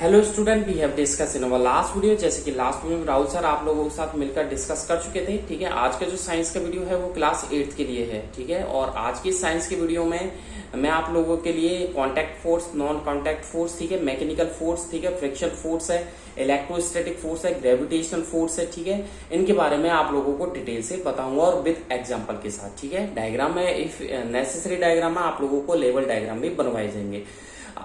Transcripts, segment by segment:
Hello student, we have discuss in our last video. जैसे कि last video में Rahul sir आप लोगों के साथ मिलकर डिस्कस कर चुके थे। ठीक है, आज का जो साइंस का वीडियो है वो क्लास 8th के लिए है। ठीक है, और आज की साइंस के वीडियो में मैं आप लोगों के लिए contact force, non contact force, ठीक है, मैकेनिकल फोर्स, ठीक है, फ्रिक्शन फोर्स है, इलेक्ट्रोस्टैटिक फोर्स है, ग्रेविटेशनल फोर्स है, ठीक है, इनके बारे में आप लोगों को डिटेल से बताऊंगा और विद एग्जाम्पल के साथ। ठीक है, डायग्राम में इफ नेसेसरी डायग्राम में आप लोगों को लेवल डायग्राम भी बनवाए जाएंगे।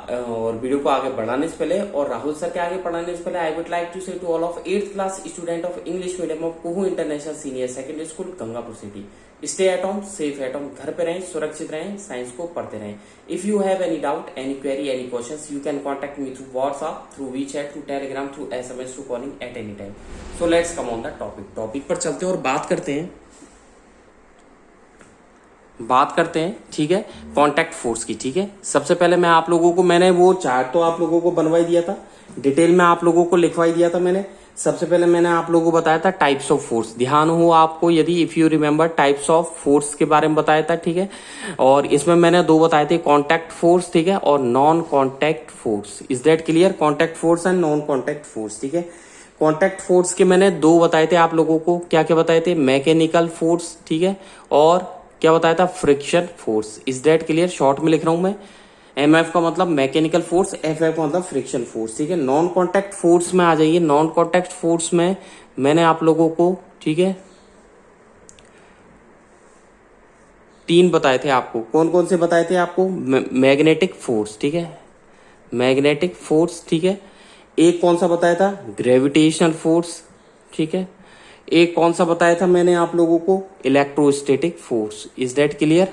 और वीडियो को आगे बढ़ाने से पहले और राहुल सर के आगे पढ़ाने से पहले I would like to say to all of 8th class student of English medium of Kuhu international senior secondary school Gangapur city, stay at home, safe at home, घर पे रहें, सुरक्षित रहें, साइंस को पढ़ते रहें। If you have any doubt, any query, any questions, you can contact me through WhatsApp, through WeChat, through Telegram, through SMS, through calling at any time. So let's come on the topic पर चलते हैं और बात करते हैं। ठीक है, contact force की। ठीक है, सबसे पहले मैं आप लोगों को, मैंने वो चार्ट तो आप लोगों को बनवाई दिया था, डिटेल में आप लोगों को लिखवाई दिया था मैंने। सबसे पहले मैंने आप लोगों को बताया था टाइप्स ऑफ फोर्स, ध्यान हो आपको यदि, if you remember, types of force के बारे में बताया था। ठीक है, और इसमें मैंने दो बताए थे, कॉन्टैक्ट फोर्स, ठीक है, और non contact force. Is that clear? Contact force and non contact force. ठीक है, कॉन्टैक्ट फोर्स के मैंने दो बताए थे आप लोगों को, क्या क्या बताए थे? मैकेनिकल फोर्स, ठीक है, और क्या बताया था? Friction force. Is that clear? Short में लिख रहा हूं मैं, MF का मतलब मैकेनिकल फोर्स, FF का मतलब फ्रिक्शन फोर्स। ठीक है, नॉन कॉन्टैक्ट फोर्स में आ जाइए। नॉन कॉन्टैक्ट फोर्स में मैंने आप लोगों को, ठीक है, तीन बताए थे आपको। कौन कौन से बताए थे आपको? मैग्नेटिक फोर्स, ठीक है, मैग्नेटिक फोर्स, ठीक है। एक कौन सा बताया था? ग्रेविटेशनल फोर्स, ठीक है। एक कौन सा बताया था मैंने आप लोगों को? Electrostatic force. Is that clear?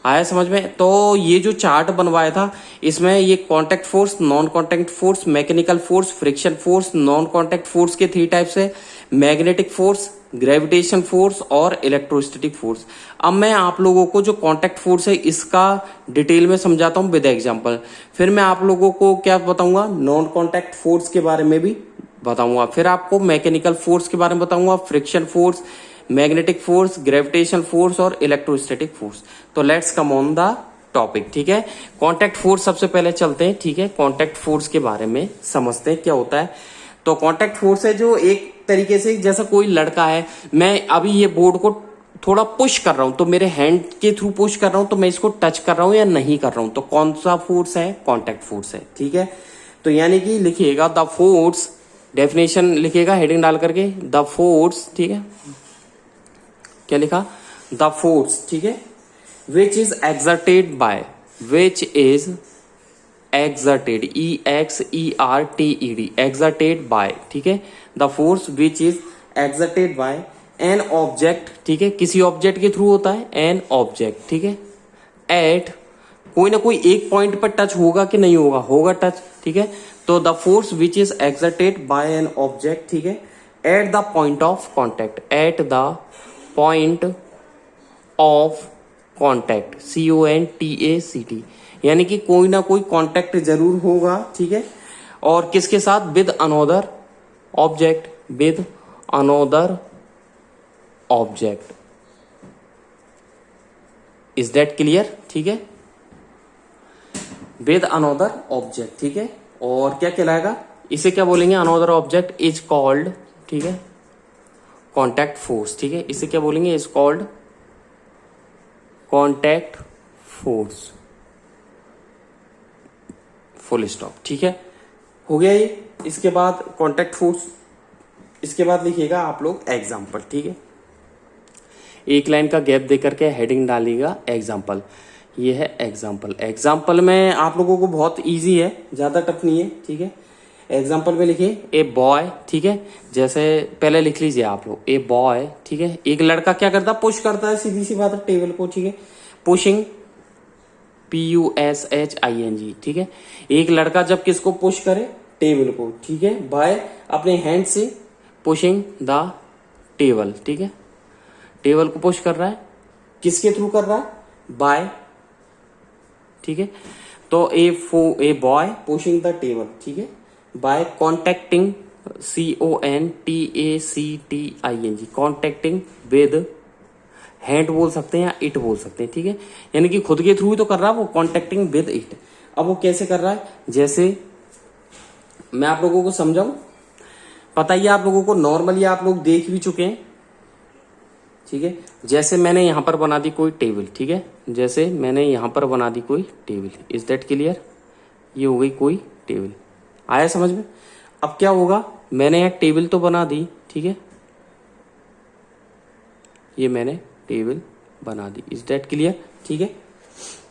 आया समझ में? तो ये जो चार्ट बनवाया था, इसमें ये contact force, non contact force, mechanical force, friction force, non contact force के 3 टाइप्स है, मैग्नेटिक फोर्स, ग्रेविटेशन फोर्स और इलेक्ट्रोस्टैटिक फोर्स। अब मैं आप लोगों को जो कॉन्टैक्ट फोर्स है इसका डिटेल में समझाता हूं विद एग्जांपल। फिर मैं आप लोगों को क्या बताऊंगा? नॉन कॉन्टैक्ट फोर्स के बारे में भी बताऊंगा। फिर आपको मैकेनिकल फोर्स के बारे में बताऊंगा, friction force, magnetic force, gravitation force और इलेक्ट्रोस्टैटिक फोर्स। तो let's come on the topic. ठीक है, कॉन्टैक्ट फोर्स सबसे पहले चलते हैं। ठीक है, कॉन्टैक्ट फोर्स के बारे में समझते हैं क्या होता है। तो कॉन्टैक्ट फोर्स है जो एक तरीके से, जैसा कोई लड़का है, मैं अभी ये बोर्ड को थोड़ा पुश कर रहा हूं, तो मेरे हैंड के थ्रू पुश कर रहा हूं, तो मैं इसको टच कर रहा हूं या नहीं कर रहा हूं, तो कौन सा फोर्स है? कॉन्टैक्ट फोर्स है। ठीक है, तो यानी कि लिखिएगा द फोर्स, डेफिनेशन लिखिएगा हेडिंग डाल करके, द फोर्स, ठीक है, क्या लिखा? द फोर्स, ठीक है, which is exerted by, which is exerted, EXERTED, exerted by, ठीक है, the force which is exerted by an object, ठीक है, किसी ऑब्जेक्ट के थ्रू होता है, एन ऑब्जेक्ट, ठीक है, एट, कोई ना कोई एक पॉइंट पर टच होगा कि नहीं होगा? होगा टच, ठीक है। तो the force which is exerted by an object, ठीक है, at the point of contact, at the point of contact, CONTACT, यानी कि कोई ना कोई कॉन्टैक्ट जरूर होगा, ठीक है, और किसके साथ? With another object, with another object. Is that clear? ठीक है, विद अनोदर ऑब्जेक्ट, ठीक है। और क्या कहलाएगा? इसे क्या बोलेंगे? अनोदर ऑब्जेक्ट इज कॉल्ड, ठीक है, कॉन्टैक्ट फोर्स, ठीक है, इसे क्या बोलेंगे? Is called contact force, full stop. ठीक है, हो गया ये। इसके बाद कॉन्टैक्ट फोर्स, इसके बाद लिखिएगा आप लोग एग्जाम्पल, ठीक है, एक लाइन का गैप देकर के हेडिंग डालिएगा एग्जाम्पल। ये है एग्जाम्पल। एग्जाम्पल में आप लोगों को बहुत इजी है, ज्यादा टफ नहीं है, ठीक है। एग्जाम्पल में लिखिए ए बॉय, ठीक है, जैसे पहले लिख लीजिए आप लोग, ए बॉय, ठीक है, एक लड़का क्या करता है? पुश करता है, सीधी सी बात है, टेबल को, ठीक है, पुशिंग, PUSHING, ठीक है। एक लड़का जब किसको पुश करे? टेबल को, ठीक है, बाय अपने हैंड से पुशिंग द टेबल, ठीक है, टेबल को पुश कर रहा है, किसके थ्रू कर रहा है? बाय, ठीक है। तो a boy pushing the table, ठीक है, by contacting, CONTACTING, contacting with, hand बोल सकते हैं या इट बोल सकते हैं, ठीक है, यानी कि खुद के थ्रू ही तो कर रहा है वो, कॉन्टैक्टिंग विद इट। अब वो कैसे कर रहा है? जैसे मैं आप लोगों को समझाऊं? पता ही है आप लोगों को, नॉर्मली आप लोग देख भी चुके हैं, ठीक है। जैसे मैंने यहां पर बना दी कोई टेबल, ठीक है, जैसे मैंने यहां पर बना दी कोई टेबल, इज दैट क्लियर? ये हो गई कोई टेबल, आया समझ में? अब क्या होगा, मैंने यहाँ टेबल तो बना दी, ठीक है, ये मैंने टेबल बना दी, इज दैट क्लियर? ठीक है,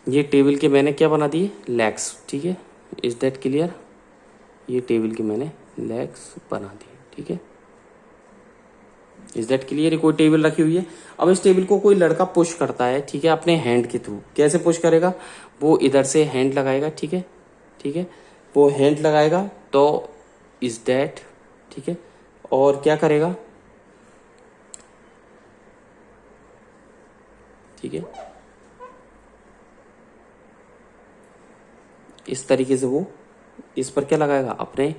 ये टेबल के मैंने क्या बना दिए, लेग्स, ठीक है, इज दैट क्लियर? ये टेबल के मैंने लेग्स बना दिए, ठीक है, इज दैट क्लियर? कोई टेबल रखी हुई है, अब इस टेबल को कोई लड़का पुश करता है, ठीक है, अपने हैंड के थ्रू। कैसे पुश करेगा, वो इधर से हैंड लगाएगा, ठीक है, ठीक है, वो हैंड लगाएगा तो इज दैट, ठीक है, और क्या करेगा, ठीक है, इस तरीके से वो इस पर क्या लगाएगा, अपने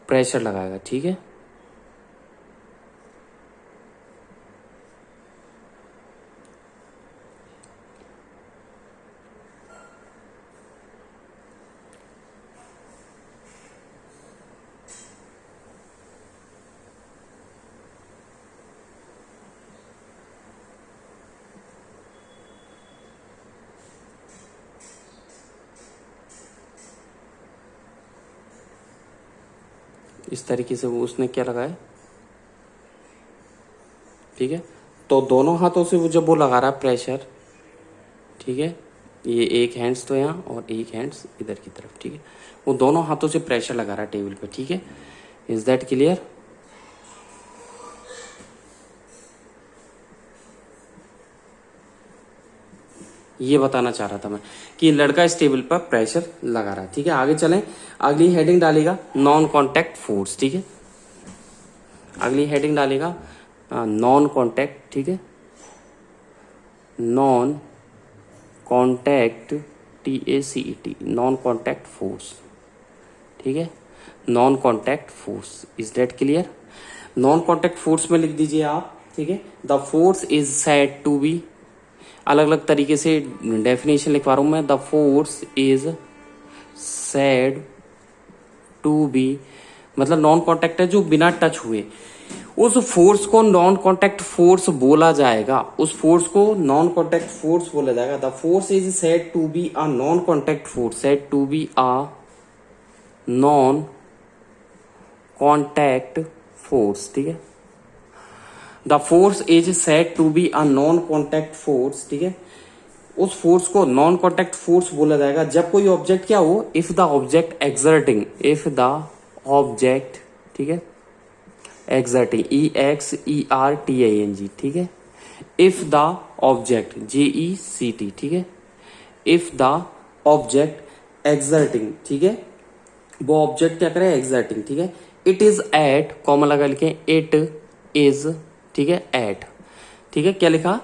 प्रेशर लगाएगा, ठीक है। इस तरीके से वो उसने क्या लगाया, ठीक है, तो दोनों हाथों से वो जब वो लगा रहा है प्रेशर, ठीक है, ये एक हैंड्स तो यहाँ और एक हैंड्स इधर की तरफ, ठीक है, वो दोनों हाथों से प्रेशर लगा रहा है टेबल पे, ठीक है, इज दैट क्लियर? ये बताना चाह रहा था मैं कि लड़का इस टेबल पर प्रेशर लगा रहा है, ठीक है। आगे चलें, अगली हेडिंग डालेगा नॉन कॉन्टैक्ट फोर्स, ठीक है, अगली हेडिंग डालेगा नॉन कॉन्टैक्ट, ठीक है, non contact, TACET, non contact force, ठीक है, non contact force, is that clear? Non contact force में लिख दीजिए आप, ठीक है, the force is said to be, अलग अलग तरीके से डेफिनेशन लिखवा रहा हूं मैं, the force is said to be, मतलब नॉन कॉन्टैक्ट है, जो बिना टच हुए, उस फोर्स को नॉन कॉन्टैक्ट फोर्स बोला जाएगा, उस फोर्स को नॉन कॉन्टैक्ट फोर्स बोला जाएगा। The force is said to be a non contact force, said to be a non contact force, ठीक है, the force is said to be a non contact force, ठीक है, उस force को non contact force बोला जाएगा जब कोई ऑब्जेक्ट क्या हो, if the object exerting, if the object, ठीक है, एक्सर्टिंग, EXERTING, ठीक है, इफ द ऑब्जेक्ट, JECT, ठीक है, इफ द ऑब्जेक्ट एक्सर्टिंग, ठीक है, वो ऑब्जेक्ट क्या करे, एक्सर्टिंग, ठीक है, इट इज एट, कॉमा लगा लिखे, इट इज, ठीक है, एट, ठीक है, क्या लिखा,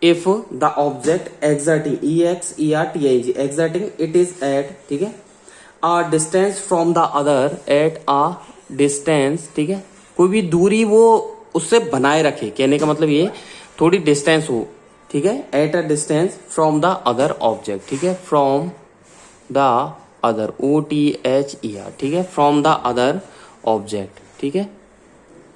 if the object exerting, EXERTING, exerting, it is at, ठीक है, a distance from the other, at a distance, ठीक है, कोई भी दूरी वो उससे बनाए रखे, कहने का मतलब ये थोड़ी डिस्टेंस हो, ठीक है, eight a distance from the other object, ठीक है, फ्रॉम द अदर, OTHER, ठीक है, फ्रॉम द अदर ऑब्जेक्ट, ठीक है,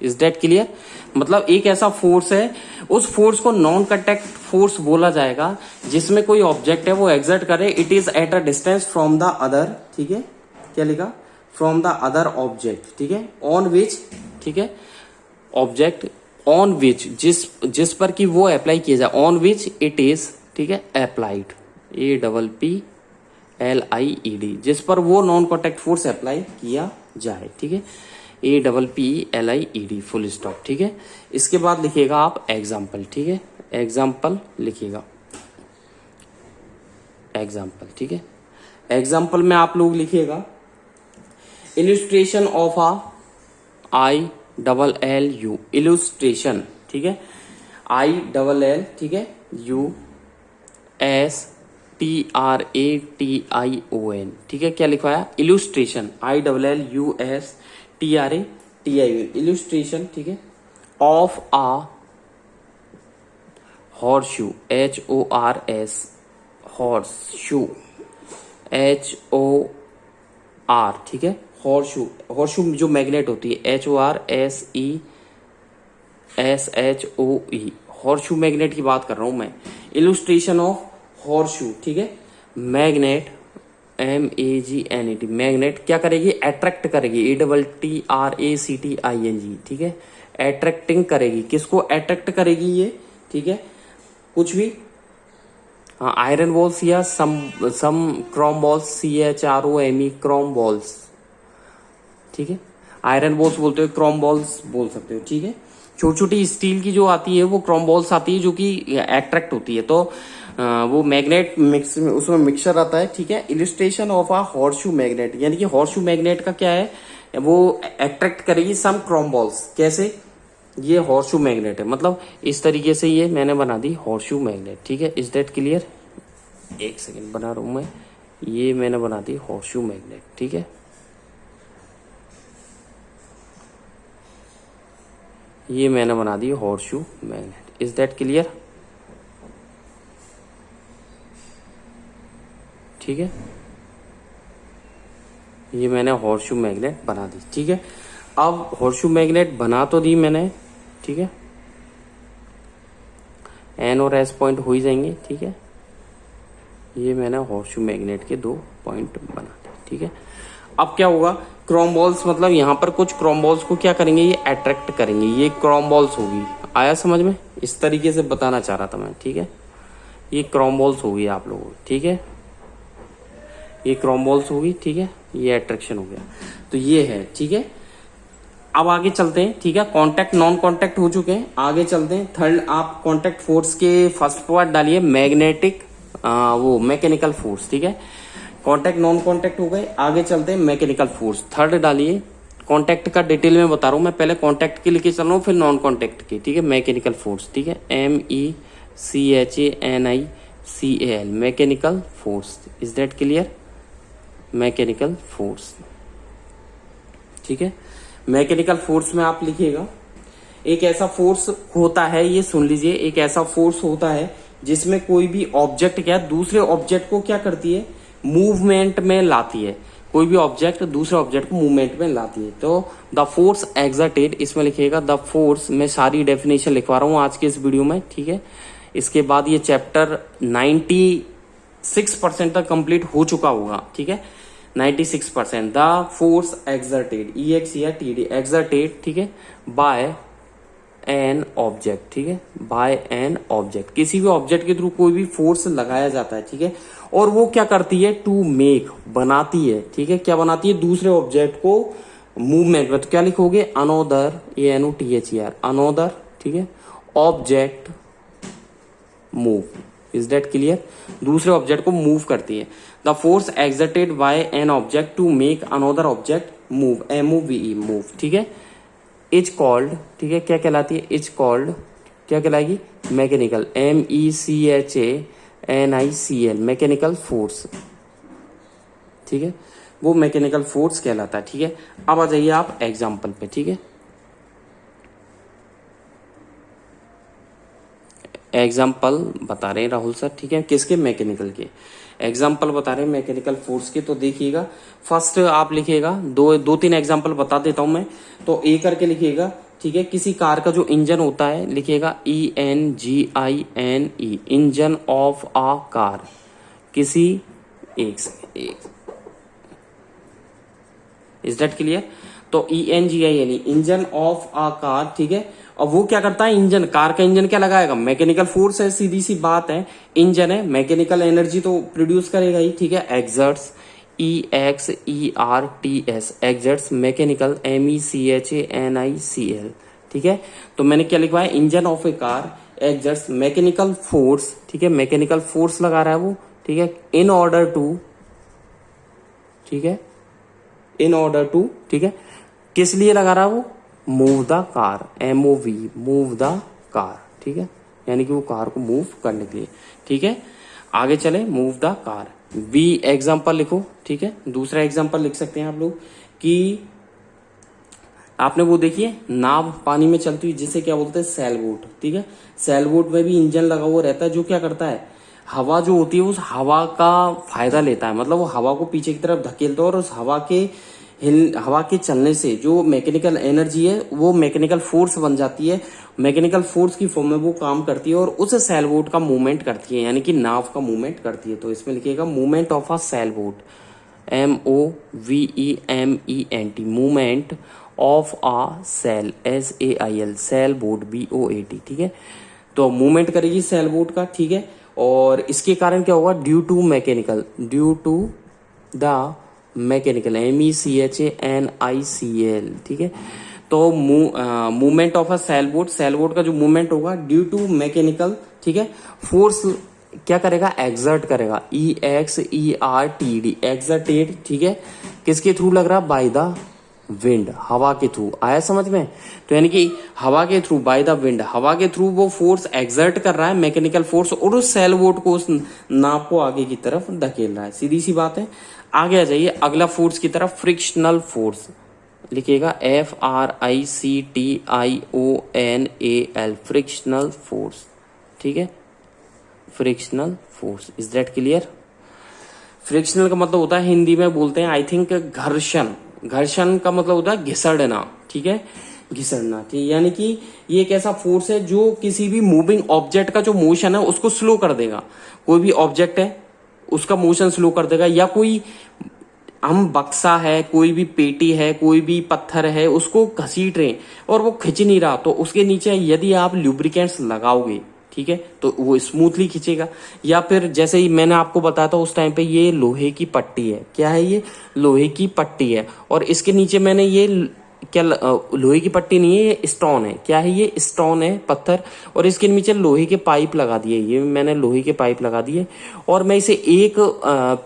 इज दैट क्लियर? मतलब एक ऐसा फोर्स है, उस फोर्स को नॉन कॉन्टैक्ट फोर्स बोला जाएगा जिसमें कोई ऑब्जेक्ट है वो एक्सर्ट करे, it is eight a distance from the other, ठीक है, क्या लिखा, फ्रॉम द अदर ऑब्जेक्ट, ठीक है, ऑन विच, ठीक है, ऑब्जेक्ट ऑन विच, जिस पर कि वो अप्लाई किया जाए, ऑन विच इट इज, ठीक है, अप्लाइड, APPLIED, जिस पर वो नॉन कॉन्टैक्ट फोर्स अप्लाई किया जाए, ठीक है, APPLIED, फुल स्टॉप, ठीक है। इसके बाद लिखिएगा आप एग्जाम्पल, ठीक है, एग्जाम्पल लिखिएगा, एग्जाम्पल, ठीक है, एग्जाम्पल में आप लोग लिखिएगा इल्यूस्ट्रेशन ऑफ ILLU, इल्यूस्ट्रेशन, ठीक है, ILL, ठीक है, USTRATION, ठीक है, क्या लिखवाया, इल्यूस्ट्रेशन, ILLUSTRATION, इल्यूस्ट्रेशन, ठीक है, of a horseshoe, HORS, horseshoe, HOR, ठीक है, हॉर्सशू, हॉर्सशू जो मैग्नेट होती है, HORSESSHOE, हॉर्सशू मैग्नेट की बात कर रहा हूं मैं। इलुस्ट्रेशन ऑफ हॉर्सशू, ठीक है। मैग्नेट, MEGNET, मैग्नेट क्या करेगी, अट्रैक्ट करेगी, ATTRACTING, ठीक है। अट्रैक्टिंग करेगी, किसको अट्रैक्ट करेगी ये, ठीक है। कुछ भी, हाँ, आयरन बॉल्स या some chrome balls, CHROME, chrome balls, ठीक है। आयरन बॉल्स बोलते हो, क्रोम बॉल्स बोल सकते हो, ठीक है। छोटी छोटी स्टील की जो आती है वो क्रोम बॉल्स आती है, जो कि अट्रैक्ट होती है, तो वो मैग्नेट मिक्स में, उसमें मिक्सचर आता है, ठीक है। Illustration of a horseshoe magnet, यानी कि हॉर्सशू मैग्नेट का क्या है, वो अट्रैक्ट करेगी सम क्रोम बॉल्स। कैसे, ये हॉर्सशू मैग्नेट है, मतलब इस तरीके से ये मैंने बना दी हॉर्सशू मैग्नेट, ठीक है। Is that clear? एक सेकेंड बना रहा हूं मैं, ये मैंने बना दी हॉर्सशू मैग्नेट, ठीक है। ये मैंने बना दी horseshoe magnet. Is that clear? ठीक है, ये मैंने हॉर्सशू मैग्नेट बना दी, ठीक है। अब हॉर्सशू मैग्नेट बना तो दी मैंने, ठीक है। N और S पॉइंट हो ही जाएंगे, ठीक है। ये मैंने हॉर्सशू मैग्नेट के 2 पॉइंट बना दिए, ठीक है। अब क्या होगा, क्रोम बॉल्स, मतलब यहाँ पर कुछ क्रोम बॉल्स को क्या करेंगे, ये अट्रैक्ट करेंगे, ये क्रोम बॉल्स होगी। आया समझ में? इस तरीके से बताना चाह रहा था मैं, ठीक है। ये क्रोम बॉल्स होगी आप लोगों, ठीक है। ये क्रोम बॉल्स होगी, ठीक है। ये अट्रैक्शन हो गया, तो ये है, ठीक है। अब आगे चलते हैं, ठीक है। कांटेक्ट नॉन कांटेक्ट हो चुके हैं, आगे चलते हैं। थर्ड, आप कांटेक्ट फोर्स के फर्स्ट पार्ट डालिए मैग्नेटिक, वो मैकेनिकल फोर्स, ठीक है। कांटेक्ट नॉन कांटेक्ट हो गए, आगे चलते हैं मैकेनिकल फोर्स। थर्ड डालिए, कांटेक्ट का डिटेल में बता रहा हूं मैं, पहले कांटेक्ट के लेके चल रहा हूं, फिर नॉन कांटेक्ट के, ठीक है। मैकेनिकल फोर्स, ठीक है, MECHANICAL, mechanical force. Is that clear? Mechanical force, ठीक है। मैकेनिकल फोर्स में आप लिखिएगा, एक ऐसा फोर्स होता है, ये सुन लीजिए, एक ऐसा फोर्स होता है जिसमें कोई भी ऑब्जेक्ट क्या दूसरे ऑब्जेक्ट को क्या करती है, मूवमेंट में लाती है। कोई भी ऑब्जेक्ट दूसरे ऑब्जेक्ट को मूवमेंट में लाती है, तो द फोर्स एक्सर्टेड, इसमें लिखिएगा द फोर्स। मैं सारी डेफिनेशन लिखवा रहा हूं आज के इस वीडियो में, ठीक है। इसके बाद ये चैप्टर 96% तक कंप्लीट हो चुका होगा, ठीक है। 96%, the force exerted, EXERTED, exerted, ठीक है, बाय एन ऑब्जेक्ट, ठीक है, बाय एन ऑब्जेक्ट। किसी भी ऑब्जेक्ट के थ्रू कोई भी फोर्स लगाया जाता है, ठीक है, और वो क्या करती है, टू मेक, बनाती है, ठीक है। क्या बनाती है, दूसरे ऑब्जेक्ट को मूवमेंट में, तो क्या लिखोगे, अनोदर, ANOTHER, अनोदर, ठीक है, object move. Is that clear? दूसरे ऑब्जेक्ट को मूव करती है। The force exerted by an object to make another object move, MOVE, move, ठीक है, इज कॉल्ड, ठीक है, क्या कहलाती है, इज कॉल्ड, क्या कहलाएगी, मैकेनिकल, MECHANICAL, मैकेनिकल फोर्स, ठीक है, वो मैकेनिकल फोर्स कहलाता है, ठीक है। अब आ जाइए आप एग्जाम्पल पे, ठीक है। एग्जाम्पल बता रहे हैं राहुल सर, ठीक है, किसके, मैकेनिकल के एग्जाम्पल बता रहे हैं, मैकेनिकल फोर्स के। तो देखिएगा, फर्स्ट आप लिखिएगा, दो तीन एग्जाम्पल बता देता हूं मैं, तो ए करके लिखिएगा, ठीक है। किसी कार का जो इंजन होता है, लिखिएगा ENGINE, engine of a car, किसी, एक इज दैट क्लियर? तो ENGINE, engine of a car, ठीक है। और वो क्या करता है, इंजन, कार का इंजन क्या लगाएगा, मैकेनिकल फोर्स है, सीधी सी बात है, इंजन है, मैकेनिकल एनर्जी तो प्रोड्यूस करेगा ही, ठीक है। Exerts, EXERTS, exerts, mechanical, MECHANICAL, ठीक है। तो मैंने क्या लिखवाया, engine of A car exerts mechanical force, ठीक है, मैकेनिकल फोर्स लगा रहा है वो, ठीक है, इन ऑर्डर टू, ठीक है, इन ऑर्डर टू, ठीक है, किस लिए लगा रहा है वो, move the car, MOV, move the car, ठीक है, यानी कि वो कार को मूव करने के लिए, ठीक है। आगे चले, move the car, B example लिखो, ठीक है। दूसरा एग्जाम्पल लिख सकते हैं आप लोग कि आपने वो देखिए नाव पानी में चलती हुई, जिसे क्या बोलते हैं, सेल बोट, ठीक है। सेल बोट में भी इंजन लगा हुआ रहता है, जो क्या करता है, हवा जो होती है उस हवा का फायदा लेता है, मतलब वो हवा को पीछे की तरफ धकेलता है और उस हवा के हवा के चलने से जो मैकेनिकल एनर्जी है वो मैकेनिकल फोर्स बन जाती है, मैकेनिकल फोर्स की फॉर्म में वो काम करती है और उस सेल बोट का मूवमेंट करती है, यानी कि नाव का मूवमेंट करती है। तो इसमें लिखिएगा movement of a sail boat, MOVEMENT, movement of a sail, SAIL, sail boat, BOAT, ठीक है। तो मूवमेंट करेगी सेल बोट का, ठीक है। और इसके कारण क्या होगा, due to mechanical, due to the mechanical, MECHANICAL, ठीक है। तो movement of a sail boat, sail boat का जो मूवमेंट होगा ड्यू टू मैकेनिकल, ठीक है, फोर्स क्या करेगा, एक्सर्ट करेगा, EXERTD, एक्सर्टेड, ठीक है। किसके थ्रू लग रहा, बाय द विंड, हवा के थ्रू। आया समझ में? तो यानी कि हवा के थ्रू, बाय द विंड, हवा के थ्रू वो फोर्स एक्सर्ट कर रहा है, मैकेनिकल फोर्स, और उस सेल बोट को, उस नाव को आगे की तरफ धकेल रहा है। सीधी सी बात है। आगे आ जाइए अगला फोर्स की तरफ, फ्रिक्शनल फोर्स, लिखिएगा FRICTIONAL, फ्रिक्शनल फोर्स, ठीक है, frictional force. Is that clear? Frictional का मतलब होता है, हिंदी में बोलते हैं आई थिंक घर्षण, घर्षण का मतलब होता है घिसड़ना, ठीक है, घिसड़ना, ठीक। यानी कि ये एक ऐसा फोर्स है जो किसी भी मूविंग ऑब्जेक्ट का जो मोशन है उसको स्लो कर देगा। कोई भी ऑब्जेक्ट है उसका मोशन स्लो कर देगा, या कोई हम बक्सा है, कोई भी पेटी है, कोई भी पत्थर है, उसको घसीट रहे और वो खिंच नहीं रहा, तो उसके नीचे यदि आप लुब्रिकेंट्स लगाओगे, ठीक है, तो वो स्मूथली खींचेगा। या फिर जैसे ही मैंने आपको बताया था उस टाइम पे, ये लोहे की पट्टी है। क्या है ये? लोहे की पट्टी है। और इसके नीचे मैंने ये क्या, लोहे की पट्टी नहीं है, ये स्टोन है। क्या है ये? स्टोन है, पत्थर। और इसके नीचे लोहे के पाइप लगा दिए, ये मैंने लोहे के पाइप लगा दिए, और मैं इसे एक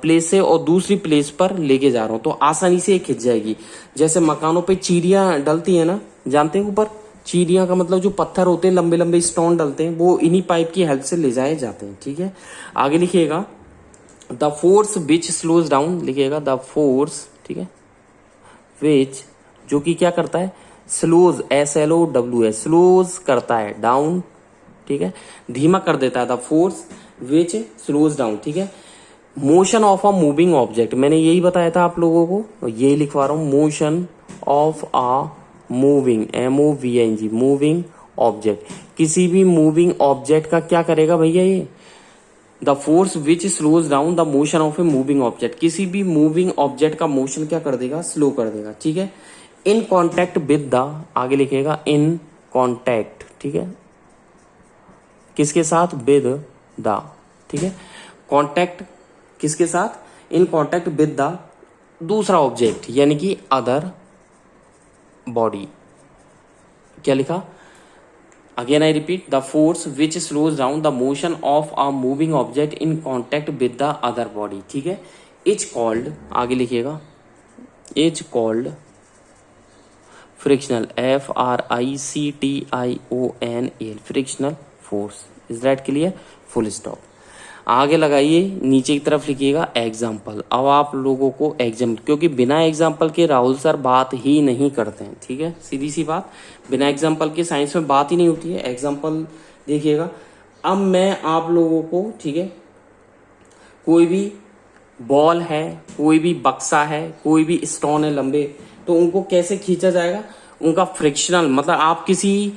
प्लेस से और दूसरी प्लेस पर लेके जा रहा हूँ, तो आसानी से खिंच जाएगी। जैसे मकानों पे चीरियां डलती है ना, जानते हैं, ऊपर चीरियां का मतलब जो पत्थर होते हैं, लंबे लंबे स्टोन डलते हैं, वो इन्हीं पाइप की हेल्प से ले जाए जाते हैं, ठीक है। आगे लिखिएगा the force which slows down, लिखिएगा द फोर्स, ठीक है, विच, जो कि क्या करता है, स्लोज, SLOWS, स्लोज करता है, डाउन, ठीक है, धीमा कर देता है। The force which slows down, ठीक है, motion of a moving object, मैंने यही बताया था आप लोगों को, तो यही लिखवा रहा हूं, motion of a moving, MOVING, moving object, किसी भी मूविंग ऑब्जेक्ट का क्या करेगा भैया ये, the force which slows down the motion of a moving object, किसी भी मूविंग ऑब्जेक्ट का मोशन क्या कर देगा, स्लो कर देगा, ठीक है। इन कॉन्टैक्ट विद द, आगे लिखेगा इन कॉन्टैक्ट, ठीक है, किसके साथ, विद द, ठीक है, कॉन्टैक्ट किसके साथ, इन कॉन्टैक्ट विद द दूसरा ऑब्जेक्ट, यानी कि अदर बॉडी। क्या लिखा, again I repeat, the force which slows down the motion of a moving object in contact with the other body, ठीक है, इज कॉल्ड, आगे लिखिएगा, is called frictional, FRICTIONAL, frictional force. Is that clear? Full stop. आगे लगाइए, नीचे की तरफ लिखिएगा एग्जाम्पल। अब आप लोगों को एग्जाम्पल, क्योंकि बिना एग्जाम्पल के राहुल सर बात ही नहीं करते हैं, ठीक है, सीधी सी बात, बिना एग्जाम्पल के साइंस में बात ही नहीं होती है। एग्जाम्पल देखिएगा। अब मैं आप लोगों को, ठीक है, कोई भी बॉल है, कोई भी बक्सा है, कोई भी स्टोन है लंबे, तो उनको कैसे खींचा जाएगा, उनका फ्रिक्शनल, मतलब आप किसी,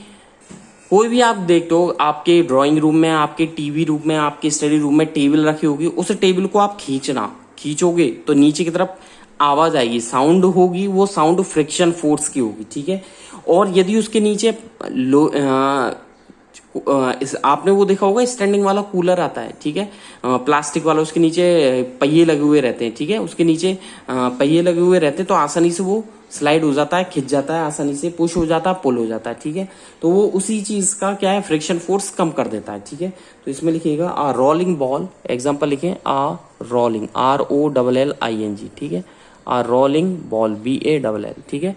कोई भी आप देखते हो आपके ड्राइंग रूम में, आपके टीवी रूम में, आपके स्टडी रूम में टेबल रखी होगी, उस टेबल को आप खींचोगे तो नीचे की तरफ आवाज आएगी, साउंड होगी, वो साउंड फ्रिक्शन फोर्स की होगी, ठीक है। और यदि उसके नीचे आपने वो देखा होगा स्टैंडिंग वाला कूलर आता है, ठीक है, प्लास्टिक वाला, उसके नीचे पहिए लगे हुए रहते हैं, ठीक है, उसके नीचे पहिए लगे हुए रहते हैं, तो आसानी से वो स्लाइड हो जाता है, खिंच जाता है, आसानी से पुश हो जाता है, पुल हो जाता है, ठीक है। तो वो उसी चीज का क्या है, फ्रिक्शन फोर्स कम कर देता है, ठीक है। तो इसमें लिखिएगा आ रोलिंग बॉल, एग्जांपल लिखें, आ रोलिंग, ROLLING, ठीक है, आ रोलिंग बॉल, BALL, ठीक है।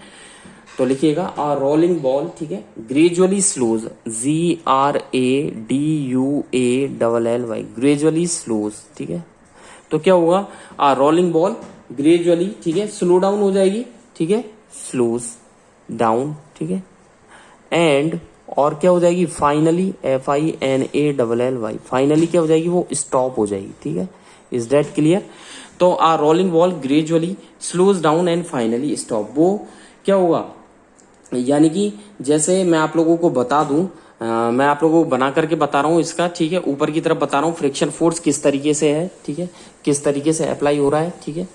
तो लिखिएगा आ रोलिंग बॉल, ठीक है, gradually slows, GRADUALLY, gradually slows, ठीक है। तो क्या होगा, आ रोलिंग बॉल ग्रेजुअली, ठीक है, स्लो डाउन हो जाएगी, ठीक है, स्लोज डाउन, ठीक है, एंड, और क्या हो जाएगी, फाइनली, FINALLY, फाइनली क्या हो जाएगी, वो स्टॉप हो जाएगी, ठीक है। Is that clear? तो a rolling ball gradually slows down and finally stop. वो क्या होगा, यानी कि जैसे मैं आप लोगों को बता दूं, मैं आप लोगों को बना करके बता रहा हूं इसका, ठीक है, ऊपर की तरफ बता रहा हूं फ्रिक्शन फोर्स किस तरीके से है, ठीक है, किस तरीके से अप्लाई हो रहा है, ठीक है।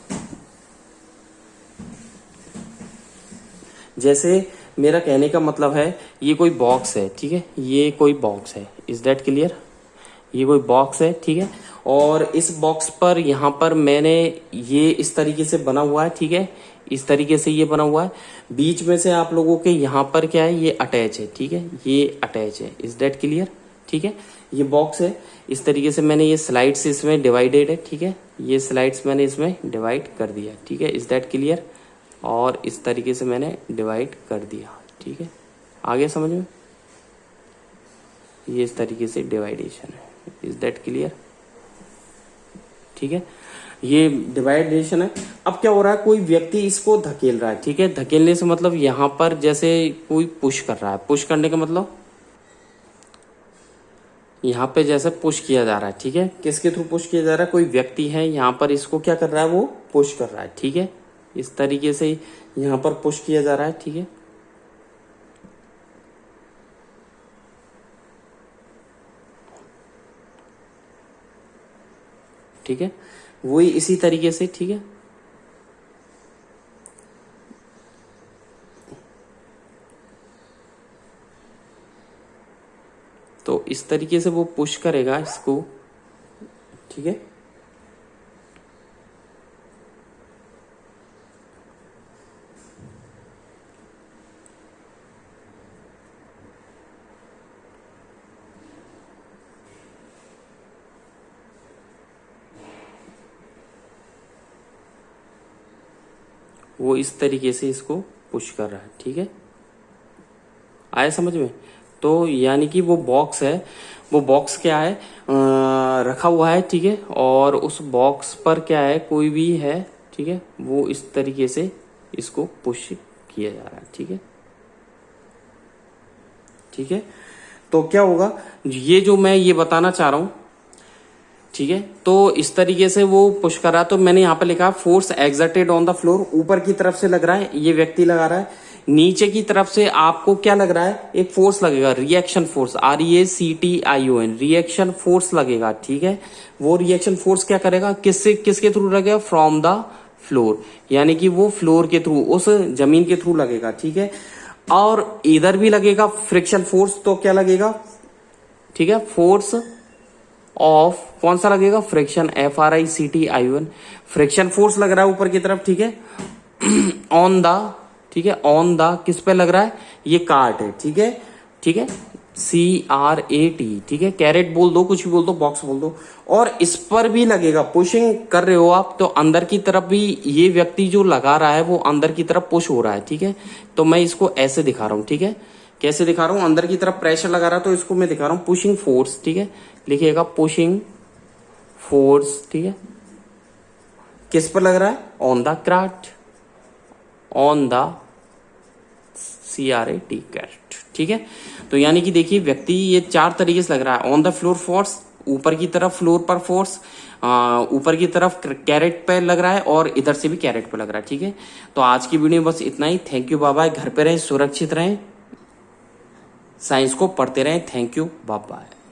जैसे मेरा कहने का मतलब है ये कोई बॉक्स है, ठीक है, ये कोई बॉक्स है, इज दैट क्लियर। ये कोई बॉक्स है, ठीक है, और इस बॉक्स पर यहाँ पर मैंने ये इस तरीके से बना हुआ है, ठीक है, इस तरीके से ये बना हुआ है। बीच में से आप लोगों के यहाँ पर क्या है, ये अटैच है, ठीक है, ये अटैच है, इज दैट क्लियर, ठीक है। ये बॉक्स है, इस तरीके से मैंने ये स्लाइड्स इसमें डिवाइडेड है, ठीक है, ये स्लाइड्स मैंने इसमें डिवाइड कर दिया, ठीक है, इज दैट क्लियर। और इस तरीके से मैंने डिवाइड कर दिया, ठीक है, आगे समझ में, ये इस तरीके से डिवाइडेशन है, इज दैट क्लियर, ठीक है, ये डिवाइडेशन है। अब क्या हो रहा है, कोई व्यक्ति इसको धकेल रहा है, ठीक है, धकेलने से मतलब यहां पर जैसे कोई पुश कर रहा है, पुश करने का मतलब यहाँ पे जैसे पुश किया जा रहा है, ठीक है, किसके थ्रू पुश किया जा रहा है, कोई व्यक्ति है यहाँ पर इसको क्या कर रहा है, वो पुश कर रहा है, ठीक है, इस तरीके से यहाँ पर पुश किया जा रहा है, ठीक है। ठीक है, वही इसी तरीके से, ठीक है, तो इस तरीके से वो पुश करेगा इसको, ठीक है। वो इस तरीके से इसको पुश कर रहा है, ठीक है, आया समझ में। तो यानी कि वो बॉक्स है, वो बॉक्स क्या है, रखा हुआ है, ठीक है, और उस बॉक्स पर क्या है, कोई भी है, ठीक है, वो इस तरीके से इसको पुश किया जा रहा है, ठीक है, ठीक है। तो क्या होगा, ये जो मैं ये बताना चाह रहा हूं, ठीक है, तो इस तरीके से वो पुश कर रहा है। तो मैंने यहाँ पे लिखा force exerted on the floor, ऊपर की तरफ से लग रहा है, ये व्यक्ति लगा रहा है। नीचे की तरफ से आपको क्या लग रहा है, एक फोर्स लगेगा, reaction force, REACTION, reaction force लगेगा, ठीक है। वो रिएक्शन फोर्स क्या करेगा, किसके थ्रू लगेगा, फ्रॉम द फ्लोर, यानी कि वो फ्लोर के थ्रू, उस जमीन के थ्रू लगेगा, ठीक है। और इधर भी लगेगा फ्रिक्शन फोर्स, तो क्या लगेगा, ठीक है, फोर्स ऑफ कौन सा लगेगा, फ्रिक्शन, FRICTION, फ्रिक्शन फोर्स लग रहा है ऊपर की तरफ, ठीक है, ऑन द, ठीक है, ऑन द किस पे लग रहा है, ये कार्ट है, ठीक है, ठीक है, CRAT, ठीक है, कैरेट बोल दो, कुछ भी बोल दो, बॉक्स बोल दो। और इस पर भी लगेगा, पुशिंग कर रहे हो आप, तो अंदर की तरफ भी ये व्यक्ति जो लगा रहा है वो अंदर की तरफ पुश हो रहा है, ठीक है। तो मैं इसको ऐसे दिखा रहा हूं, ठीक है, कैसे दिखा रहा हूं, अंदर की तरफ प्रेशर लगा रहा है, तो इसको मैं दिखा रहा हूं पुशिंग फोर्स, ठीक है, लिखिएगा पुशिंग फोर्स, ठीक है, किस पर लग रहा है, on the crate, on the CRAT, carat, ठीक है। तो यानी कि देखिए व्यक्ति ये चार तरीके से लग रहा है, ऑन द फ्लोर फोर्स, ऊपर की तरफ फ्लोर पर फोर्स, ऊपर की तरफ कैरेट पे लग रहा है, और इधर से भी कैरेट पे लग रहा है, ठीक है। तो आज की वीडियो में बस इतना ही। थैंक यू, बाय बाय, घर पे रहें, सुरक्षित रहें, साइंस को पढ़ते रहें। Thank you, bye bye.